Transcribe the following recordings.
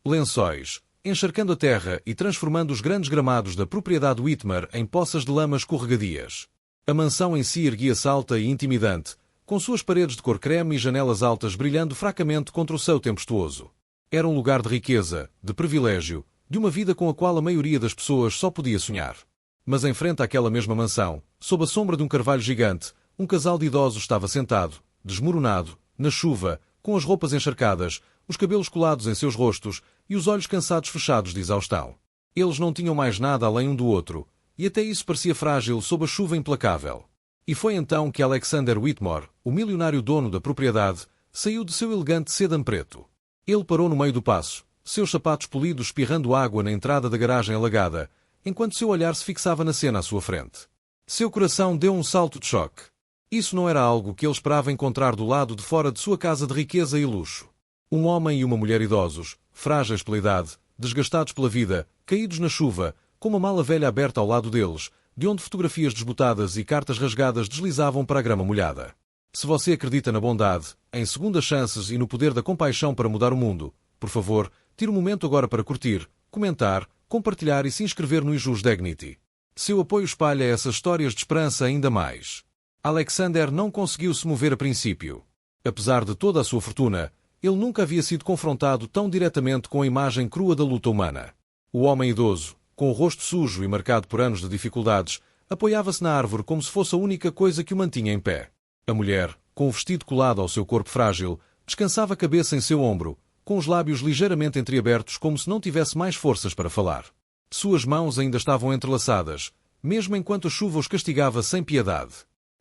lençóis, encharcando a terra e transformando os grandes gramados da propriedade Whitmer em poças de lama escorregadias. A mansão em si erguia-se alta e intimidante, com suas paredes de cor creme e janelas altas brilhando fracamente contra o céu tempestuoso. Era um lugar de riqueza, de privilégio, de uma vida com a qual a maioria das pessoas só podia sonhar. Mas em frente àquela mesma mansão, sob a sombra de um carvalho gigante, um casal de idosos estava sentado, desmoronado, na chuva, com as roupas encharcadas, os cabelos colados em seus rostos e os olhos cansados fechados de exaustão. Eles não tinham mais nada além um do outro, e até isso parecia frágil sob a chuva implacável. E foi então que Alexander Whitmore, o milionário dono da propriedade, saiu de seu elegante sedã preto. Ele parou no meio do paço, seus sapatos polidos espirrando água na entrada da garagem alagada, enquanto seu olhar se fixava na cena à sua frente. Seu coração deu um salto de choque. Isso não era algo que ele esperava encontrar do lado de fora de sua casa de riqueza e luxo. Um homem e uma mulher idosos, frágeis pela idade, desgastados pela vida, caídos na chuva, com uma mala velha aberta ao lado deles, de onde fotografias desbotadas e cartas rasgadas deslizavam para a grama molhada. Se você acredita na bondade, em segundas chances e no poder da compaixão para mudar o mundo, por favor, tire um momento agora para curtir, comentar, compartilhar e se inscrever no Ijus Dignity. Seu apoio espalha essas histórias de esperança ainda mais. Alexander não conseguiu se mover a princípio. Apesar de toda a sua fortuna, ele nunca havia sido confrontado tão diretamente com a imagem crua da luta humana. O homem idoso, com o rosto sujo e marcado por anos de dificuldades, apoiava-se na árvore como se fosse a única coisa que o mantinha em pé. A mulher, com o vestido colado ao seu corpo frágil, descansava a cabeça em seu ombro, com os lábios ligeiramente entreabertos como se não tivesse mais forças para falar. Suas mãos ainda estavam entrelaçadas, mesmo enquanto a chuva os castigava sem piedade.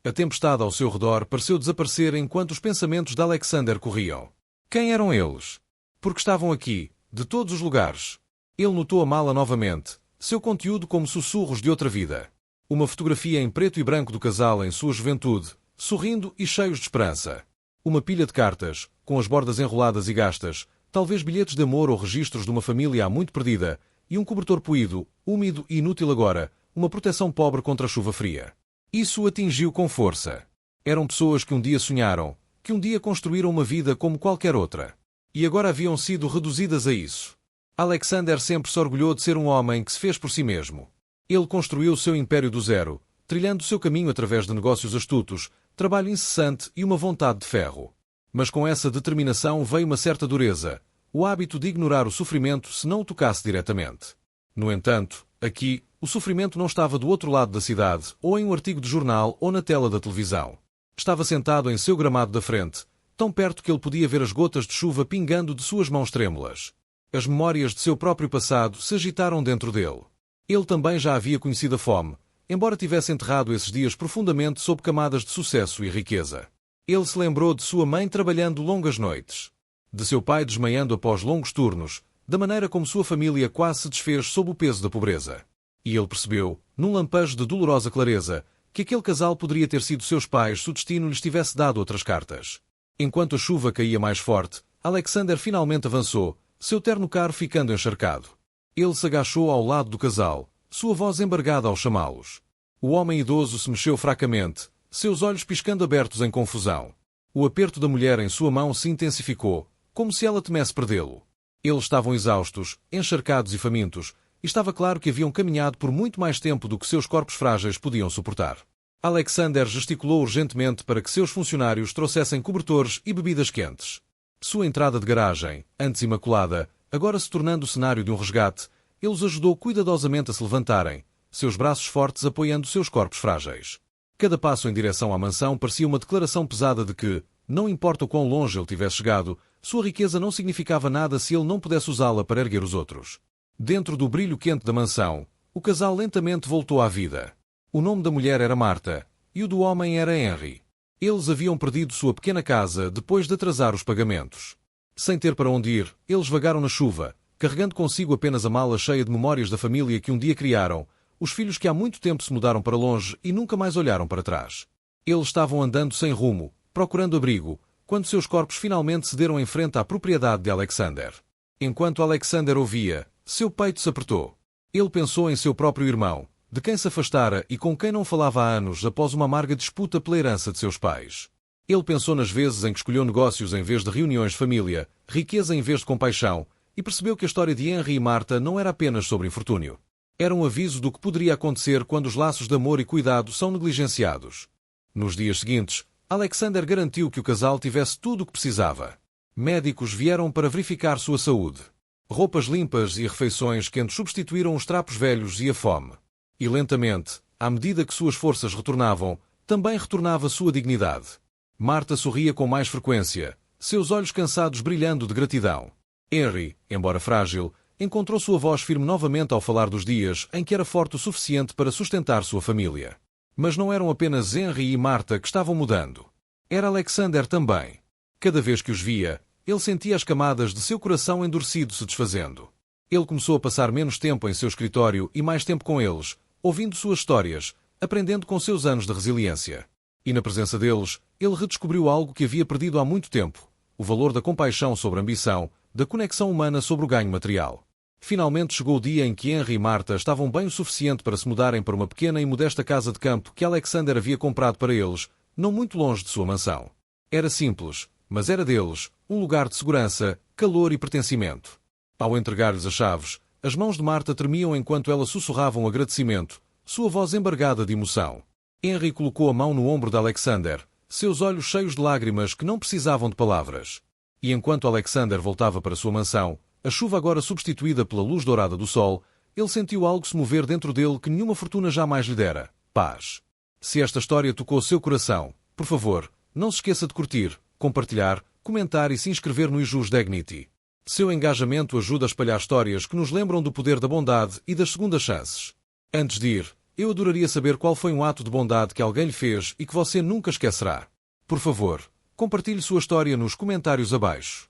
A tempestade ao seu redor pareceu desaparecer enquanto os pensamentos de Alexander corriam. Quem eram eles? Por que estavam aqui, de todos os lugares? Ele notou a mala novamente, seu conteúdo como sussurros de outra vida. Uma fotografia em preto e branco do casal em sua juventude, sorrindo e cheios de esperança. Uma pilha de cartas, com as bordas enroladas e gastas, talvez bilhetes de amor ou registros de uma família há muito perdida, e um cobertor poído, úmido e inútil agora, uma proteção pobre contra a chuva fria. Isso o atingiu com força. Eram pessoas que um dia sonharam, que um dia construíram uma vida como qualquer outra. E agora haviam sido reduzidas a isso. Alexander sempre se orgulhou de ser um homem que se fez por si mesmo. Ele construiu o seu império do zero, trilhando o seu caminho através de negócios astutos, trabalho incessante e uma vontade de ferro. Mas com essa determinação veio uma certa dureza, o hábito de ignorar o sofrimento se não o tocasse diretamente. No entanto, aqui, o sofrimento não estava do outro lado da cidade, ou em um artigo de jornal ou na tela da televisão. Estava sentado em seu gramado da frente, tão perto que ele podia ver as gotas de chuva pingando de suas mãos trêmulas. As memórias de seu próprio passado se agitaram dentro dele. Ele também já havia conhecido a fome, embora tivesse enterrado esses dias profundamente sob camadas de sucesso e riqueza. Ele se lembrou de sua mãe trabalhando longas noites, de seu pai desmaiando após longos turnos, da maneira como sua família quase se desfez sob o peso da pobreza. E ele percebeu, num lampejo de dolorosa clareza, que aquele casal poderia ter sido seus pais se o destino lhes tivesse dado outras cartas. Enquanto a chuva caía mais forte, Alexander finalmente avançou, seu terno caro ficando encharcado. Ele se agachou ao lado do casal, sua voz embargada ao chamá-los. O homem idoso se mexeu fracamente, seus olhos piscando abertos em confusão. O aperto da mulher em sua mão se intensificou, como se ela temesse perdê-lo. Eles estavam exaustos, encharcados e famintos, e estava claro que haviam caminhado por muito mais tempo do que seus corpos frágeis podiam suportar. Alexander gesticulou urgentemente para que seus funcionários trouxessem cobertores e bebidas quentes. Sua entrada de garagem, antes imaculada, agora se tornando o cenário de um resgate, ele os ajudou cuidadosamente a se levantarem, seus braços fortes apoiando seus corpos frágeis. Cada passo em direção à mansão parecia uma declaração pesada de que, não importa o quão longe ele tivesse chegado, sua riqueza não significava nada se ele não pudesse usá-la para erguer os outros. Dentro do brilho quente da mansão, o casal lentamente voltou à vida. O nome da mulher era Marta, e o do homem era Henry. Eles haviam perdido sua pequena casa depois de atrasar os pagamentos. Sem ter para onde ir, eles vagaram na chuva, carregando consigo apenas a mala cheia de memórias da família que um dia criaram, os filhos que há muito tempo se mudaram para longe e nunca mais olharam para trás. Eles estavam andando sem rumo, procurando abrigo, quando seus corpos finalmente cederam em frente à propriedade de Alexander. Enquanto Alexander ouvia, seu peito se apertou. Ele pensou em seu próprio irmão, de quem se afastara e com quem não falava há anos após uma amarga disputa pela herança de seus pais. Ele pensou nas vezes em que escolheu negócios em vez de reuniões de família, riqueza em vez de compaixão, e percebeu que a história de Henry e Marta não era apenas sobre infortúnio. Era um aviso do que poderia acontecer quando os laços de amor e cuidado são negligenciados. Nos dias seguintes, Alexander garantiu que o casal tivesse tudo o que precisava. Médicos vieram para verificar sua saúde. Roupas limpas e refeições quentes substituíram os trapos velhos e a fome. E lentamente, à medida que suas forças retornavam, também retornava sua dignidade. Marta sorria com mais frequência, seus olhos cansados brilhando de gratidão. Henry, embora frágil, encontrou sua voz firme novamente ao falar dos dias em que era forte o suficiente para sustentar sua família. Mas não eram apenas Henry e Marta que estavam mudando. Era Alexander também. Cada vez que os via, ele sentia as camadas de seu coração endurecido se desfazendo. Ele começou a passar menos tempo em seu escritório e mais tempo com eles, ouvindo suas histórias, aprendendo com seus anos de resiliência. E na presença deles, ele redescobriu algo que havia perdido há muito tempo: o valor da compaixão sobre a ambição, da conexão humana sobre o ganho material. Finalmente chegou o dia em que Henry e Marta estavam bem o suficiente para se mudarem para uma pequena e modesta casa de campo que Alexander havia comprado para eles, não muito longe de sua mansão. Era simples, mas era deles, um lugar de segurança, calor e pertencimento. Ao entregar-lhes as chaves, as mãos de Marta tremiam enquanto ela sussurrava um agradecimento, sua voz embargada de emoção. Henry colocou a mão no ombro de Alexander, seus olhos cheios de lágrimas que não precisavam de palavras. E enquanto Alexander voltava para sua mansão, a chuva agora substituída pela luz dourada do sol, ele sentiu algo se mover dentro dele que nenhuma fortuna jamais lhe dera: paz. Se esta história tocou seu coração, por favor, não se esqueça de curtir, compartilhar, comentar e se inscrever no Ijus Dignity. Seu engajamento ajuda a espalhar histórias que nos lembram do poder da bondade e das segundas chances. Antes de ir, eu adoraria saber qual foi um ato de bondade que alguém lhe fez e que você nunca esquecerá. Por favor, compartilhe sua história nos comentários abaixo.